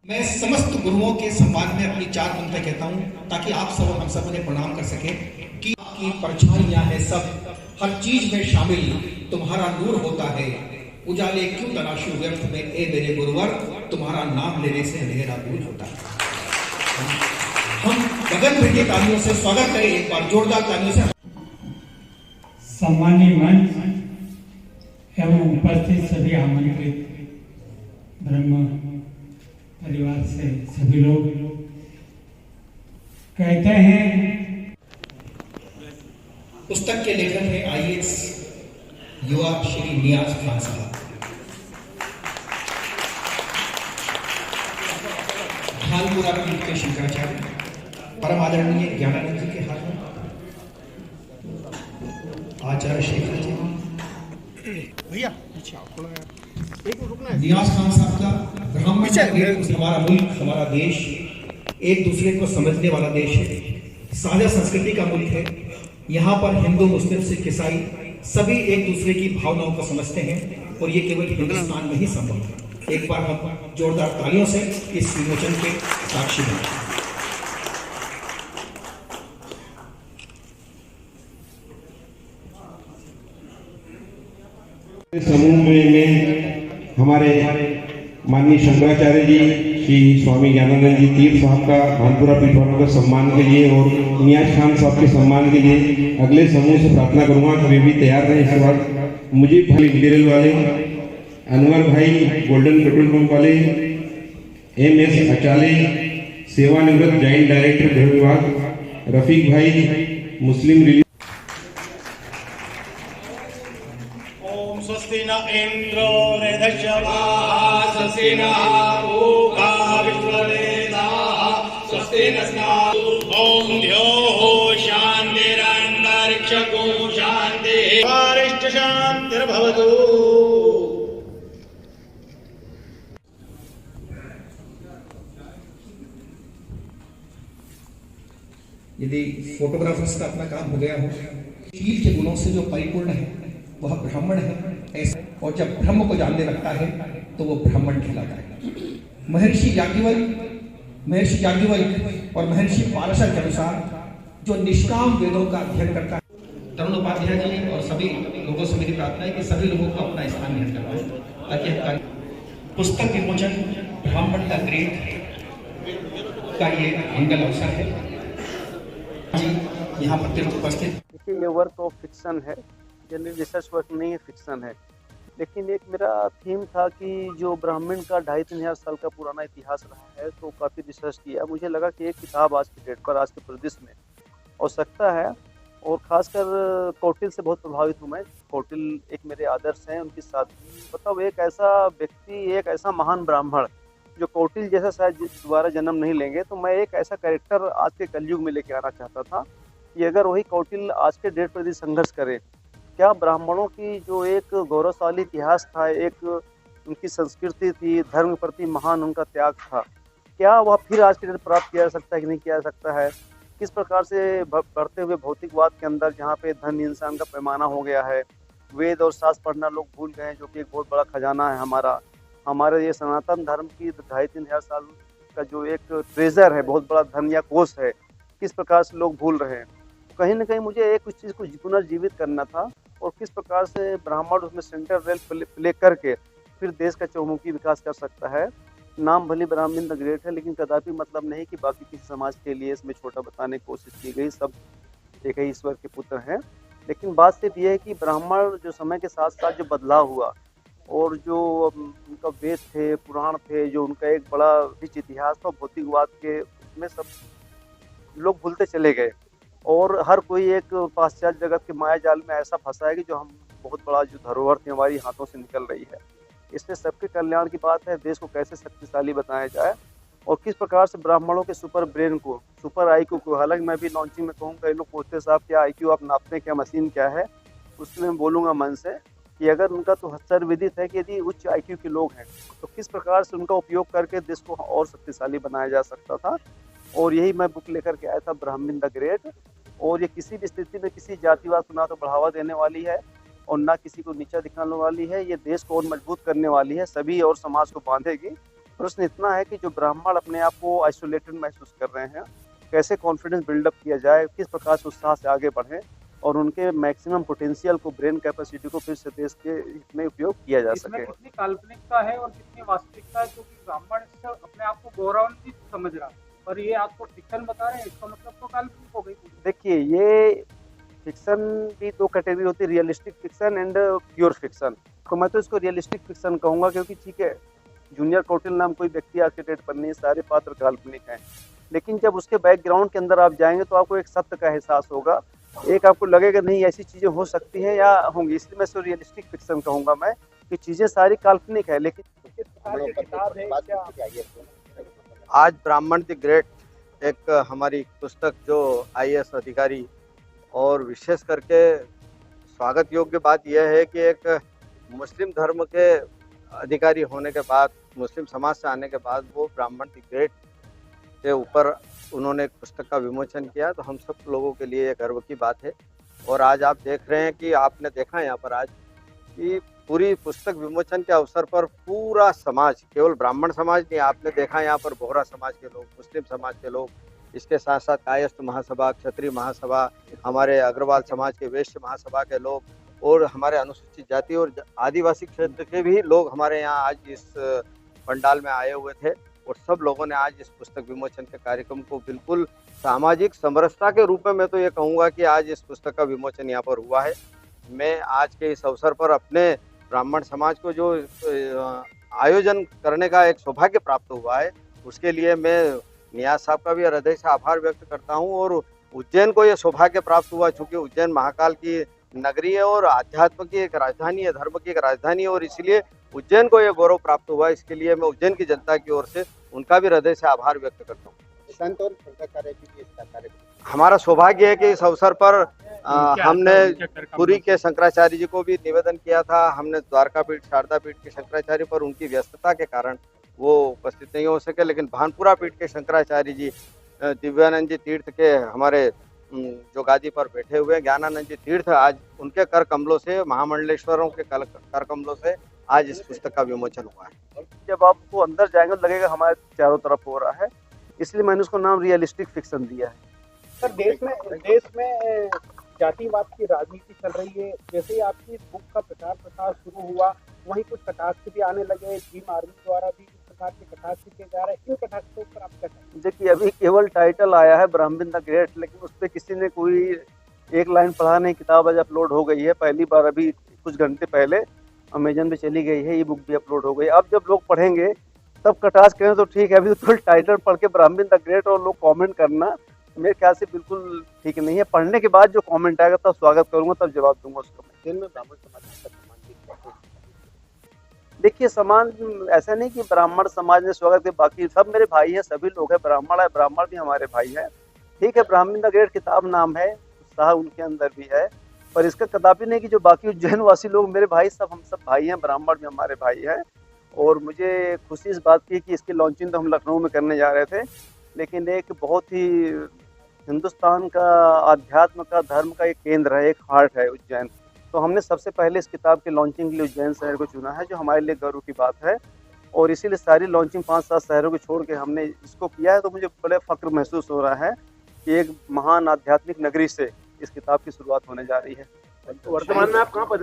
मैं समस्त गुरुओं के सम्मान में अपनी चार पंक्तियां कहता हूं ताकि आप सब हम सब उन्हें प्रणाम कर सके कि आपकी परछाइयां हैं सब, हर चीज में शामिल तुम्हारा नूर होता है। उजाले क्यों तलाशूं व्यर्थ में ए मेरे गुरुवर, तुम्हारा नाम लेने से अंधेरा दूर होता है। हम गगन भरी तालियों से स्वागत करें, एक बार जोरदार तालियों से। सम्मानीय मंच एवं उपस्थित सभी आमंत्रित ब्रह्म परिवार से सभी लोग, कहते हैं पुस्तक के लेखक हैं आईएएस युवा श्री नियाज खान साहब। भानपुरा पीठ के शंकराचार्य परम आदरणीय ज्ञानानंद जी के हाथ में आचार्य शेखर जी, भैया नियाज खान साहब का ब्राह्मण हमारा मुल्क, हमारा देश एक दूसरे को समझने वाला देश है, साझा संस्कृति का मुल्क है। यहाँ पर हिंदू, मुस्लिम, सिख, ईसाई सभी एक दूसरे की भावनाओं को समझते हैं और ये केवल हिंदुस्तान में ही संभव है। एक बार हम जोरदार तालियों से इस विमोचन के साक्षी बने। समूह में हमारे माननीय शंकराचार्य जी, श्री स्वामी ज्ञानानंद जी तीर्थ साहब का भानपुरा पीठ वालों के सम्मान के लिए और नियाज खान साहब के सम्मान के लिए अगले समूह से प्रार्थना करूंगा कि वे भी तैयार रहें। इस वक्त मुझे भाई मटेरियल वाले, अनवर भाई गोल्डन पेट्रोल पंप वाले, MS अचाले सेवानिवृत्त जॉइंट डायरेक्टर गृह विभाग, रफीक भाई मुस्लिम रिलीफ। ओम स्वस्ति न इंद्रो वृद्धश्रवाः स्वस्ति नः पूषा विश्ववेदाः स्वस्ति नस्तात्। ओम द्यौः शान्तिरन्तरिक्षको शान्तिः वारिष्ठ शान्तिर्भवतु। यदि फोटोग्राफर्स का अपना काम हो गया हो, शील के गुणों से जो परिपूर्ण है वह ब्राह्मण है ऐसा, और जब ब्रह्म को जानने लगता है तो वो ब्राह्मण कहलाता है। महर्षि याज्ञवल्क्य और महर्षि पारशर के अनुसार जो निष्काम वेदों का अध्ययन करता है, तरुण उपाध्याय जी और सभी लोगों से मेरी प्रार्थना है कि सभी लोगों को अपना स्थान ग्रहण करवाएं ताकि हम पुस्तक विमोचन ब्राह्मण द ग्रेट का ये मंगल अवसर है। यहाँ पर उपस्थित, देखिए ये वर्क ऑफ फिक्शन है, जनरल रिसर्च वर्क नहीं है, फिक्शन है। लेकिन एक मेरा थीम था कि जो ब्राह्मण का 2500-3000 साल का पुराना इतिहास रहा है, तो काफ़ी रिसर्च किया। मुझे लगा कि एक किताब आज की डेट पर, आज के परिदृश्य में आवश्यकता है, और ख़ासकर कौटिल्य से बहुत प्रभावित हूँ मैं। कौटिल्य एक मेरे आदर्श हैं, उनकी सादगी। मतलब एक ऐसा व्यक्ति, एक ऐसा महान ब्राह्मण जो कौटिल्य जैसा शायद दोबारा जन्म नहीं लेंगे, तो मैं एक ऐसा कैरेक्टर आज के कलयुग में लेके आना चाहता था कि अगर वही कौटिल्य आज के डेट पर यदि संघर्ष करे, क्या ब्राह्मणों की जो एक गौरवशाली इतिहास था, एक उनकी संस्कृति थी, धर्म के प्रति महान उनका त्याग था, क्या वह फिर आज के डेट प्राप्त किया जा सकता है कि नहीं किया जा सकता है? किस प्रकार से बढ़ते हुए भौतिकवाद के अंदर, जहाँ पे धन इंसान का पैमाना हो गया है, वेद और शास्त्र पढ़ना लोग भूल गए हैं, जो कि एक बहुत बड़ा खजाना है हमारे ये सनातन धर्म की 2500-3000 साल का जो एक ट्रेजर है, बहुत बड़ा धन या कोष है, किस प्रकार से लोग भूल रहे हैं। कहीं ना कहीं मुझे एक उस चीज़ को पुनर्जीवित करना था, और किस प्रकार से ब्राह्मण उसमें सेंट्रल रोल प्ले करके फिर देश का चौमुखी विकास कर सकता है। नाम भले ब्राह्मण द ग्रेट है, लेकिन कदापि मतलब नहीं कि बाकी किसी समाज के लिए इसमें छोटा बताने की कोशिश की गई। सब एक ही ईश्वर के पुत्र हैं। लेकिन बात सिर्फ ये है कि ब्राह्मण जो समय के साथ साथ जो बदलाव हुआ, और जो उनका वेद थे, पुराण थे, जो उनका एक बड़ा रिच इतिहास था, भौतिकवाद के उसमें सब लोग भूलते चले गए, और हर कोई एक पाश्चात्य जगत के माया जाल में ऐसा फंसा है कि जो हम बहुत बड़ा जो धरोहर थी हमारी हाथों से निकल रही है। इसलिए सबके कल्याण की बात है, देश को कैसे शक्तिशाली बनाया जाए, और किस प्रकार से ब्राह्मणों के सुपर ब्रेन को, सुपर IQ को, हालांकि मैं भी लॉन्चिंग में कहूँगा, लोग पूछते साहब क्या IQ आप नापते हैं, क्या मशीन क्या है, उसमें मैं बोलूँगा मन से कि अगर उनका तो सर्वविदित है कि यदि उच्च IQ के लोग हैं तो किस प्रकार से उनका उपयोग करके देश को और शक्तिशाली बनाया जा सकता था। और यही मैं बुक लेकर के आया था, ब्राह्मण द ग्रेट। और ये किसी भी स्थिति में किसी जातिवाद को ना तो बढ़ावा देने वाली है और ना किसी को नीचा दिखाने वाली है। ये देश को और मजबूत करने वाली है, सभी और समाज को बांधेगी। प्रश्न इतना है कि जो ब्राह्मण अपने आप को आइसोलेटेड महसूस कर रहे हैं, कैसे कॉन्फिडेंस बिल्डअप किया जाए, किस प्रकार से उत्साह से आगे बढ़ें और उनके मैक्सिमम पोटेंशियल को, ब्रेन कैपेसिटी को फिर से देश के हित में उपयोग किया जा इसमें सके। कितनी काल्पनिकता है और कितनी वास्तविकता है, क्योंकि ब्राह्मण इससे अपने आप को गौरवान्वित समझ रहा है और ये आपको फिक्शन बता रहे हैं, इसका मतलब तो काल्पनिक हो गई पूरी। देखिए, ये फिक्शन भी दो कैटेगरी होती है, realistic fiction and pure fiction. तो मैं तो इसको रियलिस्टिक फिक्शन कहूँगा, क्योंकि ठीक है, जूनियर कौटिल नाम कोई व्यक्ति आज के डेट पर नहीं, सारे पात्र काल्पनिक हैं, लेकिन जब उसके बैकग्राउंड के अंदर आप जाएंगे तो आपको एक सत्य का एहसास होगा, एक आपको लगेगा नहीं ऐसी चीज़ें हो सकती हैं या होंगी, इसलिए मैं इसको रियलिस्टिक फिक्शन कहूँगा मैं, कि चीज़ें सारी काल्पनिक है। लेकिन किस प्रकार की किताब है क्या? आज ब्राह्मण द ग्रेट एक हमारी पुस्तक जो IAS अधिकारी, और विशेष करके स्वागत योग्य बात यह है कि एक मुस्लिम धर्म के अधिकारी होने के बाद, मुस्लिम समाज से आने के बाद वो ब्राह्मण द ग्रेट के ऊपर उन्होंने एक पुस्तक का विमोचन किया, तो हम सब लोगों के लिए गर्व की बात है। और आज आप देख रहे हैं कि आपने देखा यहाँ पर आज कि पूरी पुस्तक विमोचन के अवसर पर पूरा समाज, केवल ब्राह्मण समाज नहीं, आपने देखा यहाँ पर बोहरा समाज के लोग, मुस्लिम समाज के लोग, इसके साथ साथ कायस्थ महासभा, क्षत्रिय महासभा, हमारे अग्रवाल समाज के वैश्य महासभा के लोग, और हमारे अनुसूचित जाति और आदिवासी क्षेत्र के भी लोग हमारे यहाँ आज इस पंडाल में आए हुए थे। और सब लोगों ने आज इस पुस्तक विमोचन के कार्यक्रम को बिल्कुल सामाजिक समरसता के रूप में, मैं तो ये कहूँगा कि आज इस पुस्तक का विमोचन यहाँ पर हुआ है। मैं आज के इस अवसर पर अपने ब्राह्मण समाज को जो आयोजन करने का एक सौभाग्य प्राप्त हुआ है, उसके लिए मैं नियाज साहब का भी हृदय से आभार व्यक्त करता हूँ। और उज्जैन को ये सौभाग्य प्राप्त हुआ, चूँकि उज्जैन महाकाल की नगरी है और अध्यात्म की एक राजधानी है, धर्म की एक राजधानी है, और इसलिए उज्जैन को ये गौरव प्राप्त हुआ। इसके लिए मैं उज्जैन की जनता की ओर से उनका भी हृदय से आभार व्यक्त करता हूँ। संत और शंकराचार्य जी भी इसका कार्यक्रम, हमारा सौभाग्य है कि इस अवसर पर हमने पुरी के शंकराचार्य जी को भी निवेदन किया था। हमने द्वारका पीठ, शारदा पीठ के शंकराचार्य पर उनकी व्यस्तता के कारण वो उपस्थित नहीं हो सके, लेकिन भानपुरा पीठ के शंकराचार्य जी, दिव्यानंद जी तीर्थ के हमारे जो गादी पर बैठे हुए ज्ञानानंद जी तीर्थ, आज उनके कर कमलों से, महामंडलेश्वरों के कर कमलों से आज इस पुस्तक का विमोचन हुआ है। जब आपको अंदर जाएंगे तो लगेगा हमारे चारों तरफ हो रहा है, इसलिए मैंने उसको नाम रियलिस्टिक फिक्शन दिया है। सर, देश में जातिवाद की राजनीति चल रही है। जैसे ही आपकी इस बुक का प्रचार प्रसार शुरू हुआ, वहीं कुछ कटाक्ष भी आने लगे, भीम आर्मी द्वारा भी इस प्रकार के कटाक्ष किए जा रहे हैं। इन कटाक्षों पर आप क्या कहेंगे? देखिए, अभी केवल टाइटल आया है ब्राह्मण द ग्रेट, लेकिन उस पर किसी ने कोई एक लाइन पढ़ा नहीं। किताब आज अपलोड हो गई है, पहली बार अभी कुछ घंटे पहले अमेजन पे चली गई है, ई बुक भी अपलोड हो गई। अब जब लोग पढ़ेंगे तब कटाक्ष करें तो ठीक है, अभी तो टाइटल पढ़ के ब्राह्मण द ग्रेट और लोग कमेंट करना मेरे ख्याल से बिल्कुल ठीक नहीं है। पढ़ने के बाद जो कमेंट आएगा तब स्वागत करूंगा, तब जवाब दूंगा उसका। दिन में ब्राह्मण समाज का सम्मान भी किया। देखिए, समान ऐसा नहीं कि ब्राह्मण समाज ने स्वागत किया, बाकी सब मेरे भाई हैं, सभी लोग हैं, ब्राह्मण है, ब्राह्मण भी हमारे भाई हैं। ठीक है, ब्राह्मण द ग्रेट किताब नाम है, उत्साह उनके अंदर भी है, पर इसका कदापि नहीं कि जो बाकी उज्जैन वासी लोग मेरे भाई, सब हम सब भाई हैं, ब्राह्मण भी हमारे भाई हैं। और मुझे खुशी इस बात की कि इसकी लॉन्चिंग तो हम लखनऊ में करने जा रहे थे, लेकिन एक बहुत ही हिंदुस्तान का आध्यात्म का, धर्म का एक केंद्र है, एक हार्ट है उज्जैन, तो हमने सबसे पहले इस किताब की लॉन्चिंग के लिए उज्जैन शहर को चुना है, जो हमारे लिए गर्व की बात है। और इसीलिए सारी लॉन्चिंग 5-7 शहरों को छोड़ के हमने इसको किया है, तो मुझे बड़े फक्र महसूस हो रहा है कि एक महान आध्यात्मिक नगरी से इस किताब की शुरुआत होने जा रही है। वर्तमान में आप कहाँ पर